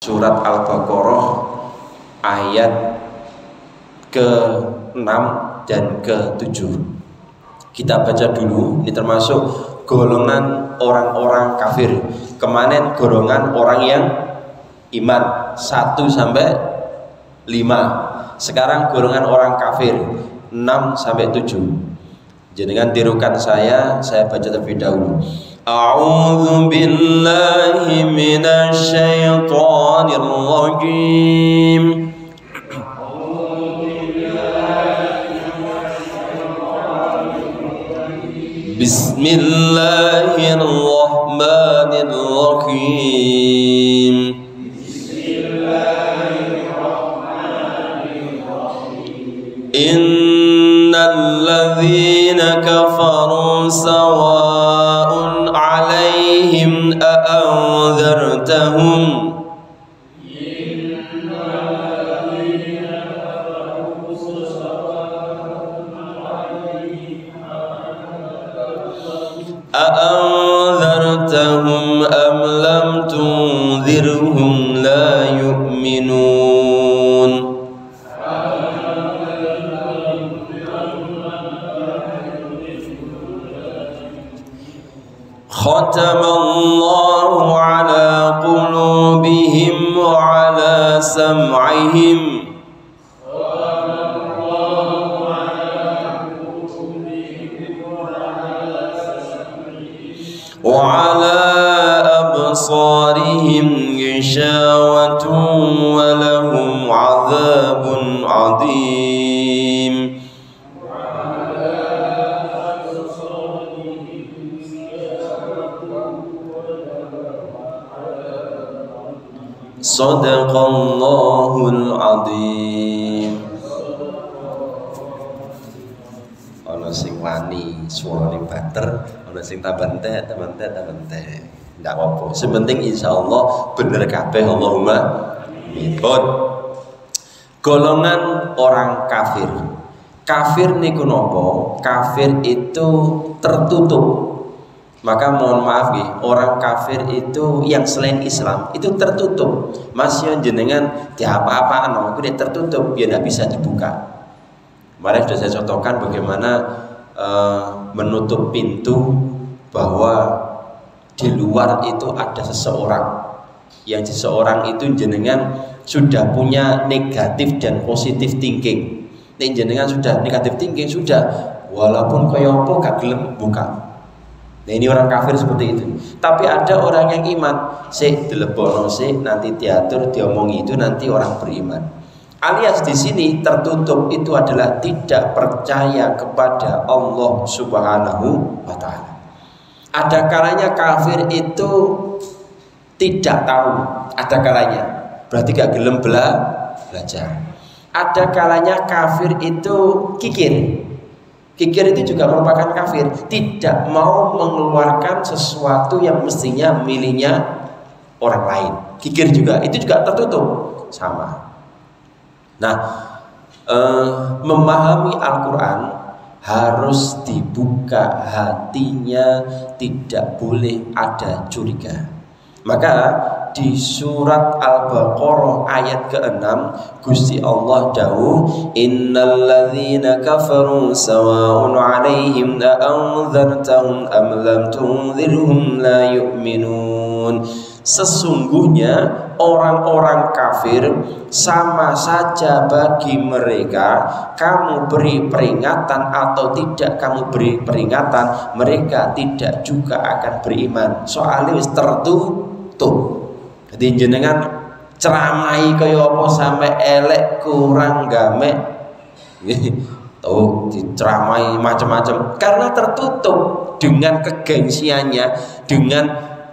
surat Al-Baqarah ayat ke-6 dan ke-7. Kita baca dulu, ini termasuk golongan orang-orang kafir. Kemarin golongan orang yang iman 1 sampai 5. Sekarang golongan orang kafir 6 sampai 7. Jangan tirukan saya baca terlebih dahulu. A'udzu billahi minasy syaithanir rajim. Bismillahirrahmanirrahim. Innal ladzina kafaru sawa'un 'alaihim a'anzartahum am lam tunzirhum la yu'minun. Khatamallahu ala qulubihim wa ala sam'ihim wa ala absarihim ghishawatun wa lahum 'adzabun 'adzim. Shadaqallahul 'adzim. Ana sing wani suarane bater, ana sing tabantek. Ndak apa-apa. Sepenting insyaallah bener kabeh, Allahumma amin. Golongan orang kafir. Kafir niku napa? Kafir itu tertutup. Maka mohon maaf nih, orang kafir itu yang selain Islam itu tertutup. Masih jenengan di apa-apaan, itu dia tertutup, dia tidak bisa dibuka. Kemarin sudah saya contohkan bagaimana menutup pintu bahwa di luar itu ada seseorang, yang seseorang itu jenengan sudah punya negatif dan positif thinking. Nek jenengan sudah negatif thinking sudah, walaupun kaya apa gak gelem buka. Nah ini orang kafir seperti itu. Tapi ada orang yang iman, dilebono nanti diatur, diomongi itu nanti orang beriman. Alias di sini tertutup itu adalah tidak percaya kepada Allah Subhanahu wa taala. Ada kalanya kafir itu tidak tahu, ada kalanya berarti gak gelem belajar. Ada kalanya kafir itu kikir. Kikir itu juga merupakan kafir, tidak mau mengeluarkan sesuatu yang mestinya miliknya orang lain. Kikir juga, itu juga tertutup sama. Nah, memahami Al-Quran harus dibuka hatinya, tidak boleh ada curiga. Maka di surat Al-Baqarah ayat ke-6 Gusti Allah dawuh, innal ladzina kafaru sawa'un 'alaihim a anzartahum am lam tunzirhum la yu'minun. Sesungguhnya orang-orang kafir sama saja bagi mereka, kamu beri peringatan atau tidak kamu beri peringatan, mereka tidak juga akan beriman. Soalnya wis tertutup. Jadi jenengan ceramai kaya apa sampai elek kurang gamek. Tuh diceramai macam-macam karena tertutup dengan kegengsiannya, dengan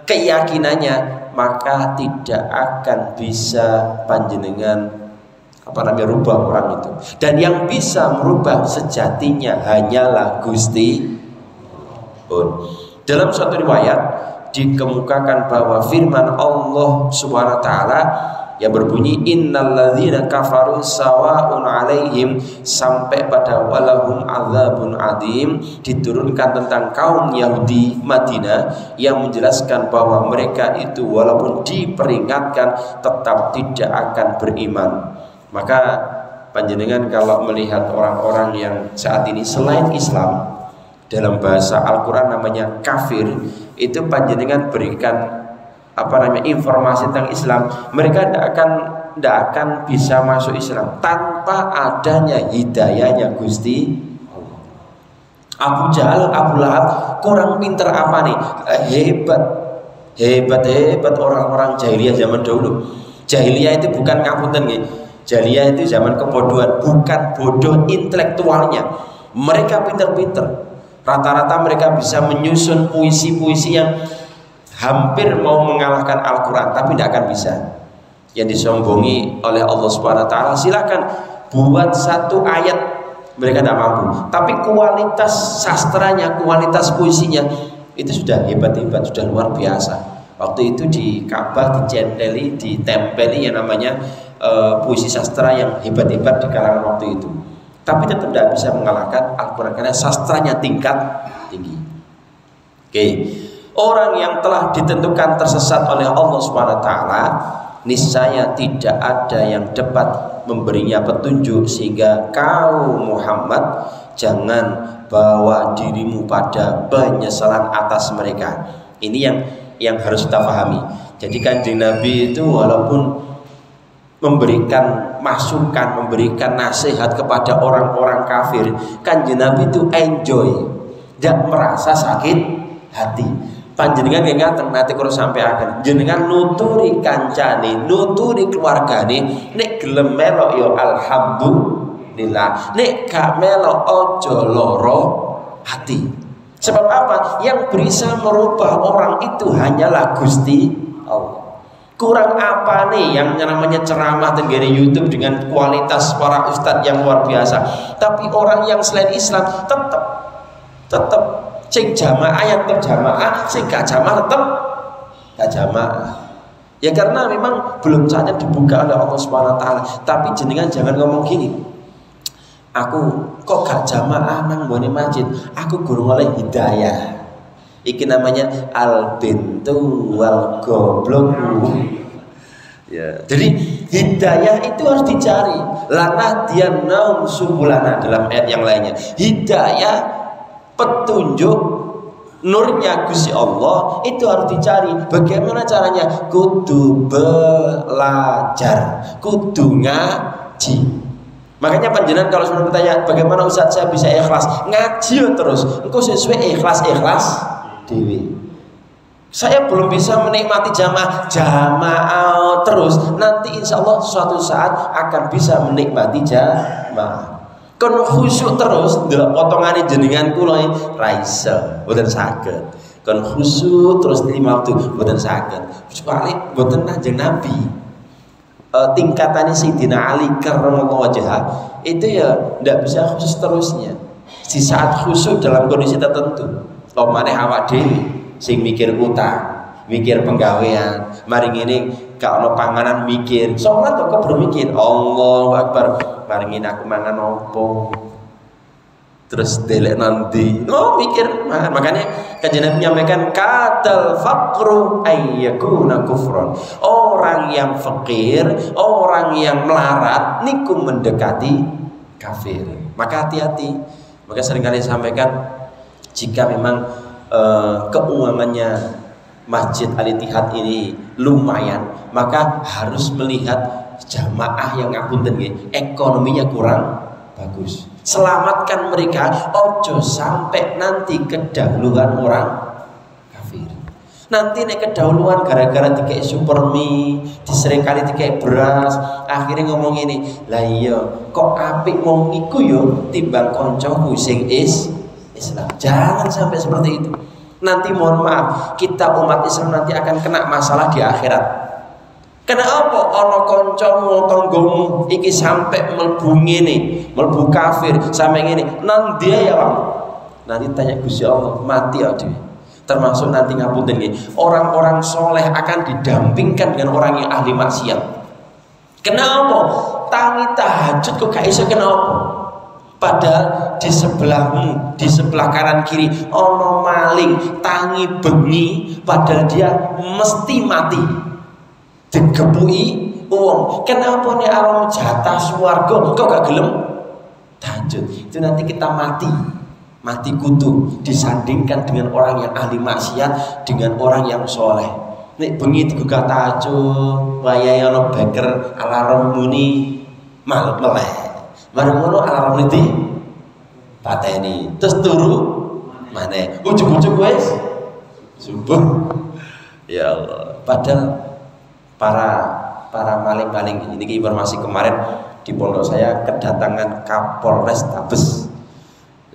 keyakinannya, maka tidak akan bisa panjenengan rubah orang itu. Dan yang bisa merubah sejatinya hanyalah Gusti. Dalam suatu riwayat dikemukakan bahwa firman Allah Subhanahu wa taala, yang berbunyi innalladzina kafaru sawa'un 'alaihim sampai pada walahum adzabun adzim, diturunkan tentang kaum Yahudi Madinah yang menjelaskan bahwa mereka itu walaupun diperingatkan tetap tidak akan beriman. Maka panjenengan kalau melihat orang-orang yang saat ini selain Islam, dalam bahasa Al-Quran namanya kafir, itu panjenengan berikan informasi tentang Islam, mereka tidak akan bisa masuk Islam tanpa adanya hidayahnya Gusti Allah. Abu Jahal, Abu Lahab kurang pinter apa nih? Hebat orang-orang jahiliyah zaman dahulu. Jahiliyah itu bukan ngapunten nggih. Jahiliyah itu zaman kebodohan, bukan bodoh intelektualnya. Mereka pinter-pinter. Rata-rata mereka bisa menyusun puisi-puisi yang hampir mau mengalahkan Al-Quran, tapi tidak akan bisa. Yang disombongi oleh Allah Subhanahu Wa Taala, silakan buat satu ayat, mereka tidak mampu. Tapi kualitas sastranya, kualitas puisinya itu sudah hebat-hebat, sudah luar biasa. Waktu itu di Ka'bah ditempeli yang namanya puisi sastra yang hebat-hebat di kalangan waktu itu. Tapi tetap tidak bisa mengalahkan Al-Quran karena sastranya tingkat tinggi. Oke. Orang yang telah ditentukan tersesat oleh Allah SWT, niscaya tidak ada yang dapat memberinya petunjuk, sehingga kau Muhammad jangan bawa dirimu pada penyesalan atas mereka. Ini yang harus kita pahami. Jadi Kanjeng Nabi itu walaupun memberikan masukan, memberikan nasihat kepada orang-orang kafir, Kanjeng Nabi itu enjoy, tidak merasa sakit hati. Panjenengan ngaten nate kula sampeaken, jenengan nuturi kancane, nuturi keluargane, nek gelem melok ya alhamdulillah, nek gak melok aja lara hati. Sebab apa? Yang bisa merubah orang itu hanyalah Gusti Allah. Kurang apa nih yang namanya ceramah tenggene YouTube dengan kualitas para ustadz yang luar biasa, tapi orang yang selain Islam tetap sing jamaah yang terjamaah, sing gak jamaah tetap gak jamaah. Ya karena memang belum saatnya dibuka oleh Allah Subhanahu Wa Taala. Tapi jenengan jangan ngomong gini, aku kok gak jamaah nang nggone masjid, aku gurung oleh hidayah. Iki namanya al bintu wal goblok. Ya, jadi hidayah itu harus dicari. Lana dianaum subulana dalam ayat yang lainnya. Hidayah, petunjuk, nurnya Gusti Allah itu harus dicari. Bagaimana caranya? Kudu belajar, kudu ngaji. Makanya panjenengan kalau sudah bertanya, bagaimana Ustaz saya bisa ikhlas? Ngaji terus. Engkau sesuai ikhlas dewi. Saya belum bisa menikmati jamaah terus. Nanti insya Allah suatu saat akan bisa menikmati jamaah. Kon khusyuk terus ndelok potongane jenengan kula ra iso, mboten saged. Kon khusyuk terus lima waktu mboten saged. Kecuali mboten Kanjeng Nabi. Tingkatannya Sayyidina Ali karramallahu wajhah itu ya ndak bisa khusyuk terusnya. Di saat khusyuk dalam kondisi tertentu, omane awak dhewe sing mikir utang, mikir penggawean, mari ngene gak ono panganan mikir. Salat kok bermikir Allahu Akbar. Mari aku mangan opo, terus delek nanti mikir. Makanya Kanjeng Nabi menyampaikan katal faqru ayyakuna kufron. Orang yang fakir, orang yang melarat niku mendekati kafir. Maka hati-hati. Maka seringkali sampaikan, jika memang keuangannya Masjid Al-Ittihad ini lumayan, maka harus melihat jamaah yang ngapunten nggih, ekonominya kurang bagus. Selamatkan mereka, ojo sampai nanti kedahuluan orang kafir. Nanti nek kedahuluan gara-gara dikei super mie, diseringkali dikei beras, akhirnya ngomong ini, lah iya, kok apik wong iku yo timbang kancaku sing Islam. Jangan sampai seperti itu. Nanti mohon maaf, kita umat Islam nanti akan kena masalah di akhirat. Kenapa ana kancamu tanggomu iki sampai mlebu ngene, mlebu kafir sampai ngene? Nanti ya Bang. Nanti tanya Gusti Allah, mati ya dhewe. Termasuk nanti ngapunten nggih, orang-orang soleh akan didampingkan dengan orang yang ahli maksiat. Kenapa? Tangi tahajud kok gak iso kenapa? Padahal di sebelahmu, di sebelah kanan kiri ono maling tangi bengi, padahal dia mesti mati. Digepuki wong. Kenapa nek awakmu jatah swarga kok gak gelem tahajud? Itu nanti kita mati kutu disandingkan dengan orang yang ahli maksiat dengan orang yang soleh. Nek bengi digugah tahajud, wayahe ana beker alarm muni malam meleh. Bareng ngono alarm itu pateni terus turu maneh ujug-ujug wis subuh. Ya Allah, padahal para maling-maling ini informasi kemarin di pondok saya kedatangan Kapolres Tabes.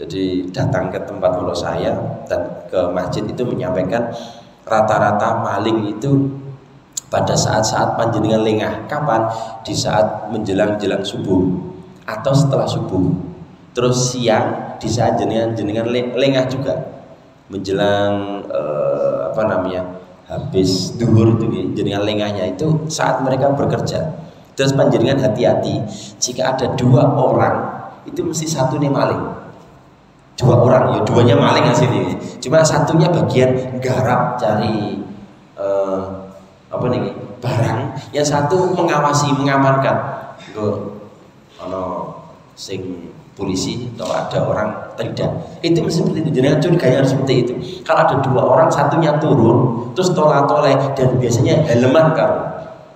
Jadi datang ke tempat pondok saya dan ke masjid itu menyampaikan rata-rata maling itu pada saat-saat panjenengan lengah. Kapan? Di saat menjelang subuh atau setelah subuh. Terus siang di saat jenengan lengah juga menjelang habis duhur itu jenengan lengahnya itu saat mereka bekerja. Terus panjenengan hati-hati jika ada 2 orang itu mesti satu nih maling. 2 orang ya, 2-nya maling asli. Cuma satunya bagian garap cari barang, yang satu mengawasi, mengamankan. Ono sing polisi atau ada orang tidak, itu mesti seperti itu. Jangan curiganya harus seperti itu. Kalau ada 2 orang, satunya turun terus tolak-toleh dan biasanya helman kan,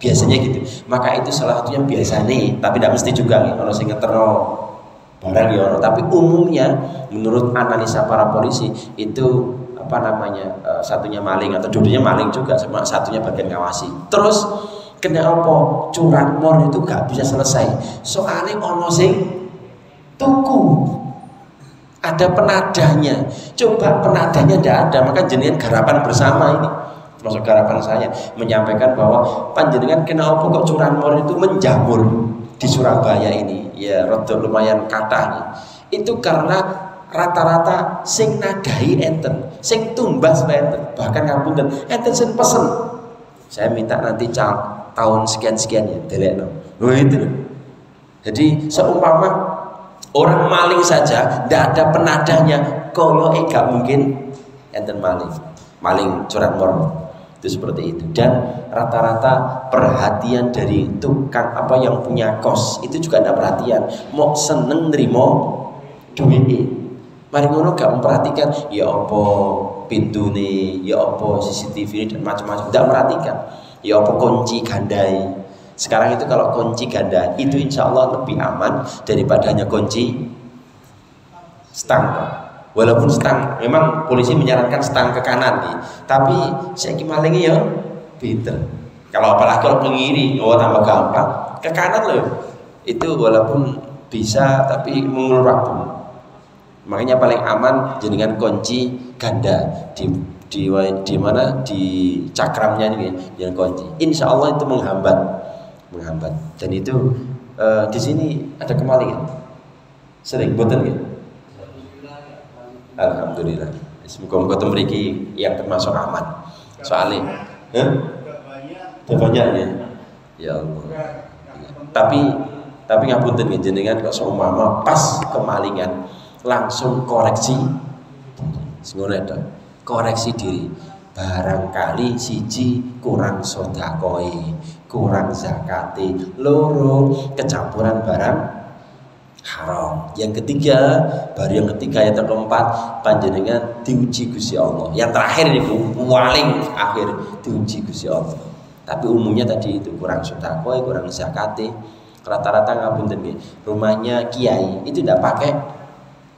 biasanya gitu. Maka itu salah satunya biasa nih, tapi tidak mesti juga nih. Kalau sing ngeterno barang ya ono, tapi umumnya menurut analisa para polisi itu satunya maling atau dua-duanya maling juga, sama satunya bagian ngawasi. Terus kenapa curanmor itu gak bisa selesai? Soalnya ono sing tuku, ada penadahnya. Coba penadahnya tidak ada, maka jenengan garapan bersama ini, termasuk garapan saya menyampaikan bahwa panjenengan kenapa kok curanmor itu menjamur di Surabaya ini, ya rada lumayan kathah. Itu karena rata-rata sing nadahi enten, sing tumbas enten, bahkan ngapunten enten sing pesen, saya minta nanti tahun sekian-sekian ya delekno. Itu. Jadi seumpama orang maling saja tidak ada penadahnya, koyo gak mungkin enten maling curanmor. Itu seperti itu. Dan rata-rata perhatian dari tukang yang punya kos itu juga tidak perhatian, mau seneng nerimo duit. Mari ngono gak memperhatikan ya apa pintu nih, ya apa CCTV ini dan macam-macam, tidak perhatikan. Ya apa kunci gandai. Sekarang itu kalau kunci ganda itu insya Allah lebih aman daripada hanya kunci stang. Walaupun stang, memang polisi menyarankan stang ke kanan nih, tapi saya malingnya ya pinter. Kalau apalagi kalau pengiri, tambah gampang ke kanan loh. Itu walaupun bisa tapi mengulur waktu. Makanya paling aman jenengan kunci ganda di mana di cakramnya ini yang kunci. Insya Allah itu menghambat. Dan itu di sini ada kemalingan. Sering boten gitu. Alhamdulillah. Semoga mriki yang termasuk aman. Soalnya, banyak ya. Ya Allah. Tapi ngapunten jenengan kok seumpama pas kemalingan langsung koreksi koreksi diri. Barangkali siji kurang sedekah, kurang zakate, loro kecampuran barang haram. Yang ketiga, yang keempat panjenengan diuji Gusti Allah. Yang terakhir ini paling akhir diuji Gusti Allah. Tapi umumnya tadi itu kurang sedekah, kurang zakate. Rata-rata ngapunten nggih, rumahnya kiai itu tidak pakai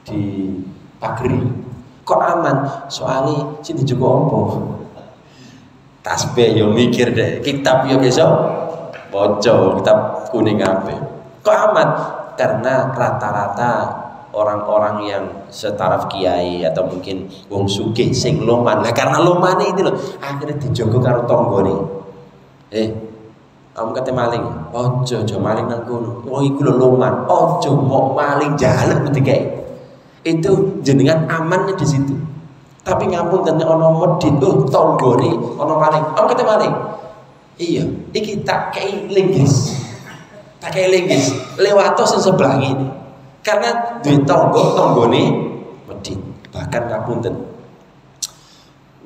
di pagri. Kok aman? Soalnya sini juga apa? Tasbih yo mikir deh, kitab yo besok bocor, kitab kuning apa? Kok aman? Karena rata-rata orang-orang yang setaraf kiai atau mungkin wong sugih sing loman. Nah karena lomane itu loh, akhirnya dijogo karo tanggane. Kamu kate maling, ojo maling nang kono. Oh iku lho loman, ojo mau maling jaluk dikae. Itu jenengan amannya di situ. Tapi ngampun tene ono medit, tanggane ono maling. Kamu kate maling. Iya, iki tak kei linggis. tak eling guys, lewato sing sebelah ini. Karena duit tanggone medit. Bahkan ngapunten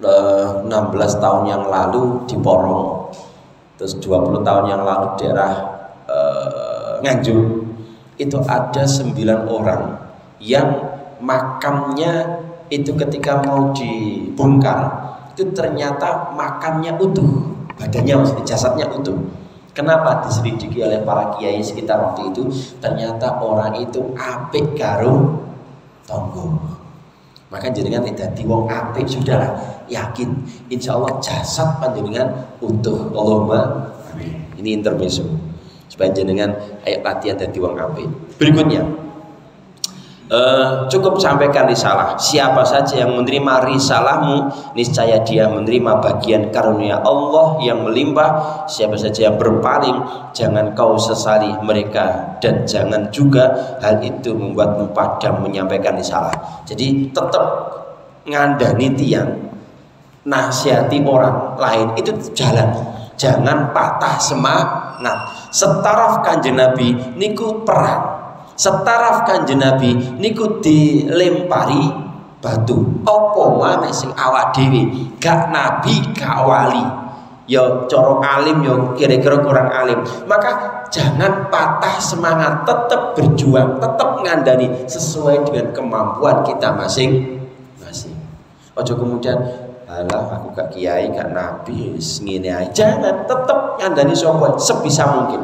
16 tahun yang lalu di Porong, terus 20 tahun yang lalu daerah Nganjuk, itu ada 9 orang yang makamnya itu ketika mau dibongkar itu ternyata makamnya utuh, badannya maksudnya jasadnya utuh. Kenapa diselidiki oleh para kiai sekitar waktu itu? Ternyata orang itu apik karo tonggo. Maka jenengan dadi wong apik sudahlah, yakin insya Allah jasad panjenengan utuh. Allahumma amin. Ini intermezzo supaya jenengan ayo latihan dadi wong apik. Berikutnya cukup sampaikan risalah. Siapa saja yang menerima risalahmu, niscaya dia menerima bagian karunia Allah yang melimpah. Siapa saja yang berpaling, jangan kau sesali mereka, dan jangan juga hal itu membuatmu padam menyampaikan risalah. Jadi tetap ngandani tiang, nasihati orang lain itu jalan. Jangan patah semangat. Setaraf Kanjeng Nabi niku perang. Setaraf Kanjeng Nabi niku dilempari batu. Apa maneh sing awak dhewe gak nabi gak wali, ya cara alim ya kira-kira kurang alim. Maka jangan patah semangat, tetap berjuang, tetap ngandani sesuai dengan kemampuan kita masing-masing. Ojo kemudian alah aku gak kiai gak nabi ngene ae. Jangan, tetap ngandani sapa sebisa mungkin.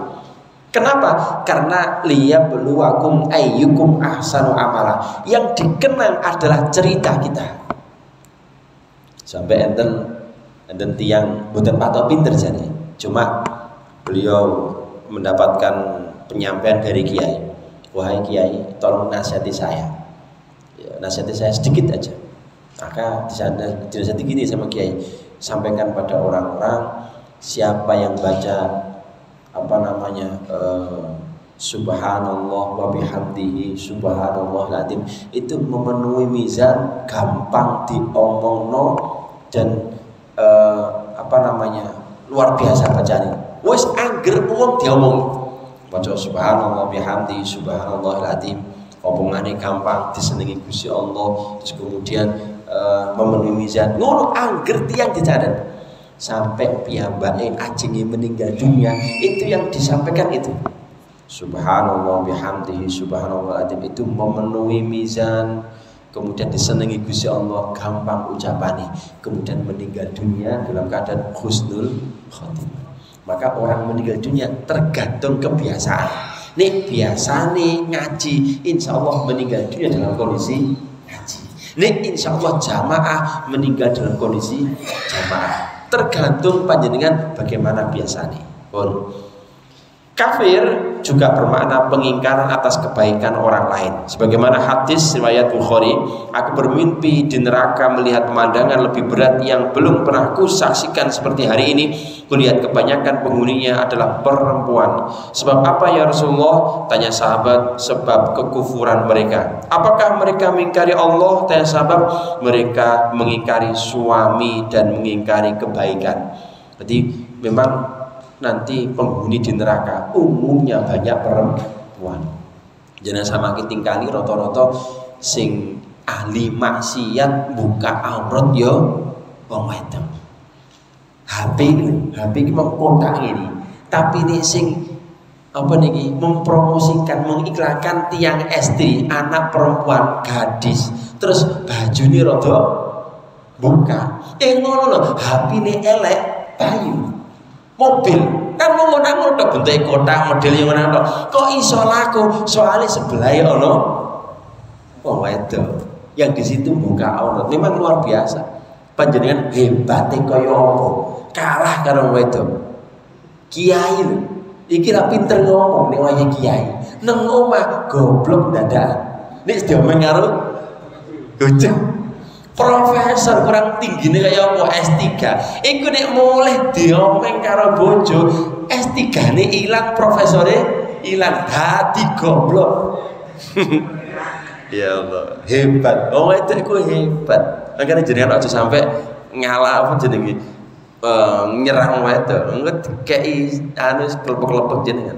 Kenapa? Karena liyabluwakum ayyukum ahsanu amala. Yang dikenang adalah cerita kita. Sampai enten tiang boten patok pinter jane. Cuma beliau mendapatkan penyampaian dari kiai. Wahai kiai, tolong nasihati saya. Ya, nasihati saya sedikit aja. Maka dinasihati gini sama kiai. Sampaikan pada orang-orang, siapa yang baca subhanallah wa bihamdihi subhanallahil azim, itu memenuhi mizan, gampang diomongno dan luar biasa bacanya. Wis angger wong diomongi baca subhanallah bihamdihi subhanallahil azim, omongane gampang, disenengi Gusti Allah, terus kemudian memenuhi mizan, ngono angger tiyang dicatet. Sampai piyambake ajenge meninggal dunia, itu yang disampaikan itu subhanallah bihamdihi subhanallah azim, itu memenuhi mizan, kemudian disenangi Gusti Allah, gampang ucapane, kemudian meninggal dunia dalam keadaan husnul khotimah. Maka orang meninggal dunia tergantung kebiasaan. Nih biasane ngaji, insya Allah meninggal dunia dalam kondisi ngaji. Nih insya Allah jamaah meninggal dalam kondisi jamaah. Tergantung panjenengan bagaimana biasanya. Kafir juga bermakna pengingkaran atas kebaikan orang lain. Sebagaimana hadis riwayat Bukhari, aku bermimpi di neraka melihat pemandangan lebih berat yang belum pernah kusaksikan seperti hari ini. Kulihat kebanyakan penghuninya adalah perempuan. Sebab apa ya Rasulullah? Tanya sahabat. Sebab kekufuran mereka. Apakah mereka mengingkari Allah? Tanya sahabat. Mereka mengingkari suami dan mengingkari kebaikan. Jadi memang nanti penghuni di neraka umumnya banyak perempuan. Jangan sama tingkali rata-rata sing ahli maksiat buka aurat yo wong wedok. HP iki mau kotak ini. Tapi ini sing apa niki mempromosikan, mengiklankan tiang istri, anak perempuan, gadis. Terus bajune rada buka. Ngono lho, HP ini elek payu. Mobil kan mau ngono tok bentuke kotak model yang ngono tok. Kok iso laku? Soalnya sebelah ono wong wedok yang di situ buka aurat. Memang luar biasa. Panjenengan hebate kaya apa? Kalah karo wedok. Kiai lho. Iki ra pinter ngomong nek wayahe kiai. Nang omah goblok dadakan. Nek diomong karo bocah profesor kurang tinggi nih kayak apa S3. Iku nek mulai diomeng karo bojo, S3 nih hilang, profesornya hilang, hati goblok. Ya Allah, hebat. Oh itu aku hebat. Makanya jenengan aja sampai ngalah apa jenenge nyerang itu. Enggak kayak anu kelepek-kelepek jenengan.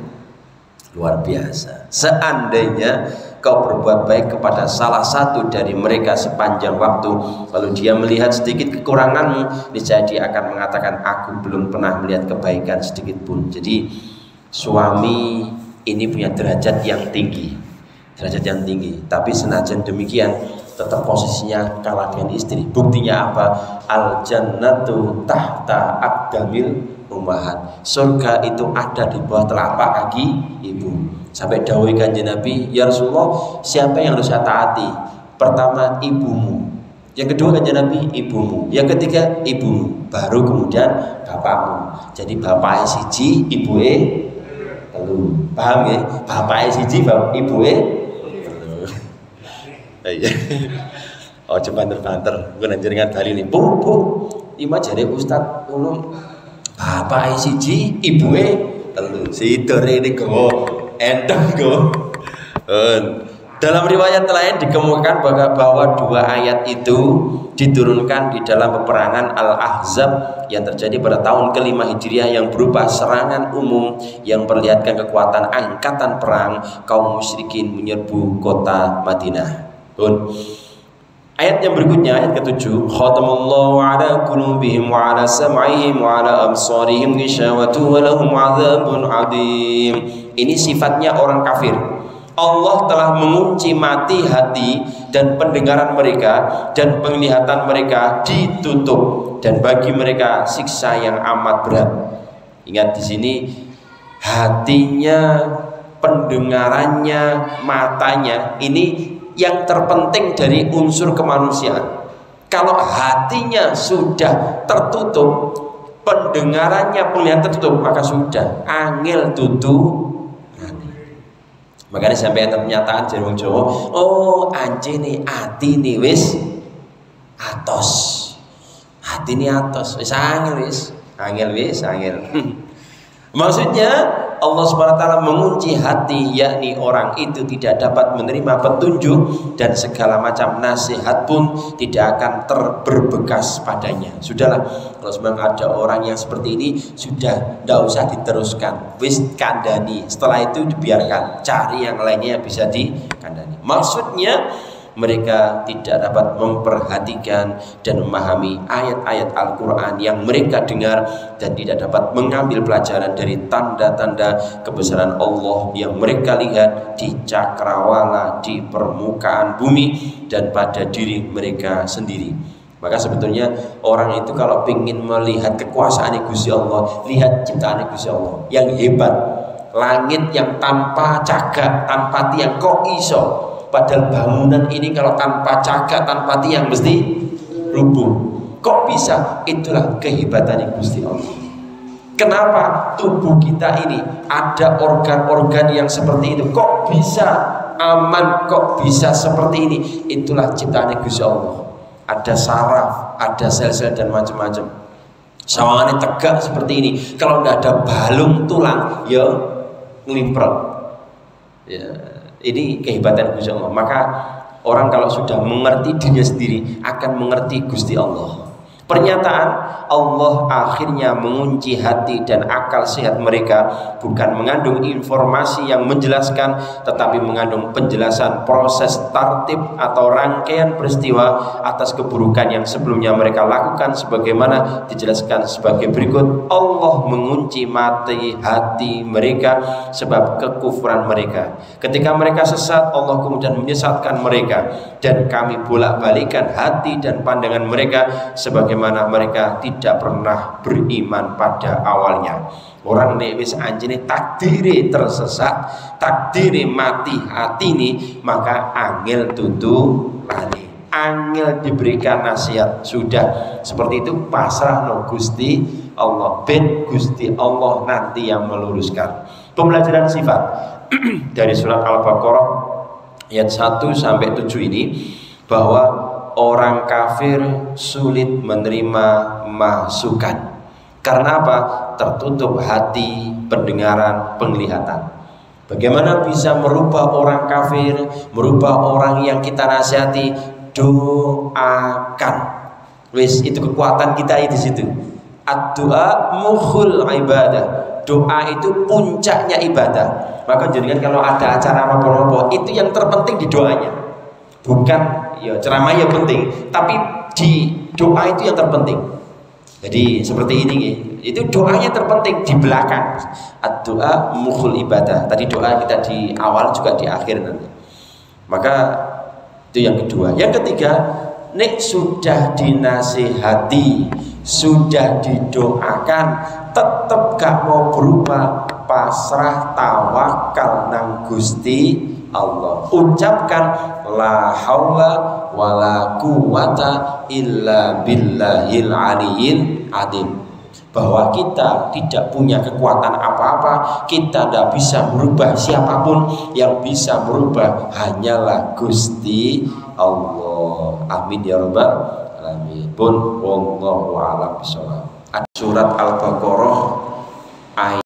Luar biasa. Seandainya kau berbuat baik kepada salah satu dari mereka sepanjang waktu, lalu dia melihat sedikit kekuranganmu, niscaya dia akan mengatakan, aku belum pernah melihat kebaikan sedikit pun. Jadi suami ini punya derajat yang tinggi, tapi senajan demikian tetap posisinya kalah dengan istri. Buktinya apa? Al jannatu tahta aqdamil ummahat. Surga itu ada di bawah telapak kaki ibu. Sampai dawuh Kanjeng Nabi, ya Rasulullah, siapa yang harus saya taati? Pertama ibumu, yang kedua Kanjeng Nabi ibumu, yang ketiga ibumu, baru kemudian bapakmu. Jadi bapaknya siji, ibunya telu. Paham ya? Bapaknya siji, ibunya telu. Oh coba banter, gue nanjenengan dalil ini. Bu, ima jare Ustaz ngono. Bapak siji, ibuke telu. Sidore ini go enteng go. Dalam riwayat lain dikemukakan bahwa dua ayat itu diturunkan di dalam peperangan Al-Ahzab yang terjadi pada tahun ke-5 Hijriah, yang berupa serangan umum yang memperlihatkan kekuatan angkatan perang kaum musyrikin menyerbu kota Madinah. Ayat yang berikutnya, ayat ke-7, khatamallahu ala qulubihim wa ala sam'ihim wa ala absarihim ghishawatu wa lahum 'adzabun 'adzim. Ini sifatnya orang kafir. Allah telah mengunci mati hati dan pendengaran mereka, dan penglihatan mereka ditutup, dan bagi mereka siksa yang amat berat. Ingat di sini, hatinya, pendengarannya, matanya, ini yang terpenting dari unsur kemanusiaan. Kalau hatinya sudah tertutup, pendengarannya, penglihatan tertutup, maka sudah angel tutup. Makanya sampai ada pernyataan dari wong Jawa, oh anjene ati nih wis atos, hati ini atos, wis angel wis, angel. Maksudnya Allah SWT mengunci hati, yakni orang itu tidak dapat menerima petunjuk, dan segala macam nasihat pun tidak akan berbekas padanya. Sudahlah, kalau memang ada orang yang seperti ini, sudah tidak usah diteruskan, wis kandani. Setelah itu dibiarkan, cari yang lainnya yang bisa dikandani. Maksudnya mereka tidak dapat memperhatikan dan memahami ayat-ayat Al-Quran yang mereka dengar, dan tidak dapat mengambil pelajaran dari tanda-tanda kebesaran Allah yang mereka lihat di cakrawala, di permukaan bumi, dan pada diri mereka sendiri. Maka sebetulnya orang itu kalau ingin melihat kekuasaan Gusti Allah, lihat ciptaan Gusti Allah yang hebat. Langit yang tanpa cagak, tanpa tiang, kok iso? Padahal bangunan ini kalau tanpa cagak, tanpa tiang mesti rubuh. Kok bisa? Itulah kehebatan Gusti Allah. Kenapa tubuh kita ini ada organ-organ yang seperti itu? Kok bisa aman? Kok bisa seperti ini? Itulah ciptaan Gusti Allah. Ada saraf, ada sel-sel dan macam-macam. Sawangannya tegak seperti ini. Kalau tidak ada balung tulang, ya ngelimprot. Ya. Ini kehebatan Gusti Allah. Maka orang kalau sudah mengerti dirinya sendiri akan mengerti Gusti Allah. Pernyataan Allah akhirnya mengunci hati dan akal sehat mereka bukan mengandung informasi yang menjelaskan, tetapi mengandung penjelasan proses tartib atau rangkaian peristiwa atas keburukan yang sebelumnya mereka lakukan, sebagaimana dijelaskan sebagai berikut. Allah mengunci mati hati mereka sebab kekufuran mereka. Ketika mereka sesat, Allah kemudian menyesatkan mereka, dan kami bolak-balikan hati dan pandangan mereka sebagaimana mereka tidak pernah beriman pada awalnya. Orang nek wis anjene takdire tersesat, takdire mati hati ini, maka angel tutu lali, angel diberikan nasihat, sudah seperti itu pasrah no Gusti Allah, ben Gusti Allah nanti yang meluruskan. Pembelajaran sifat dari surat Al-Baqarah ayat 1 sampai 7 ini, bahwa orang kafir sulit menerima masukan. Karena apa? Tertutup hati, pendengaran, penglihatan. Bagaimana bisa merubah orang kafir, merubah orang yang kita nasihati? Doakan. Wis, itu kekuatan kita di situ. Ad-doa mukhul ibadah. Doa itu puncaknya ibadah. Maka jenengan kalau ada acara apa-apa itu yang terpenting di doanya. Bukan ya ceramah ya penting, tapi di doa itu yang terpenting. Jadi seperti ini itu doanya terpenting di belakang. Doa mukhul ibadah. Tadi doa kita di awal juga di akhir nanti. Maka itu yang kedua. Yang ketiga, nek sudah dinasihati, sudah didoakan, tetap gak mau berubah, pasrah tawakal nang Gusti Allah. Ucapkan la haula wala quwata illa billahil aliyil azim, bahwa kita tidak punya kekuatan apa-apa, kita tidak bisa merubah siapapun, yang bisa merubah hanyalah Gusti Allah. Amin ya rabbal alamin. Pun wallahu a'lam bishawab. Surat Al-Baqarah ayat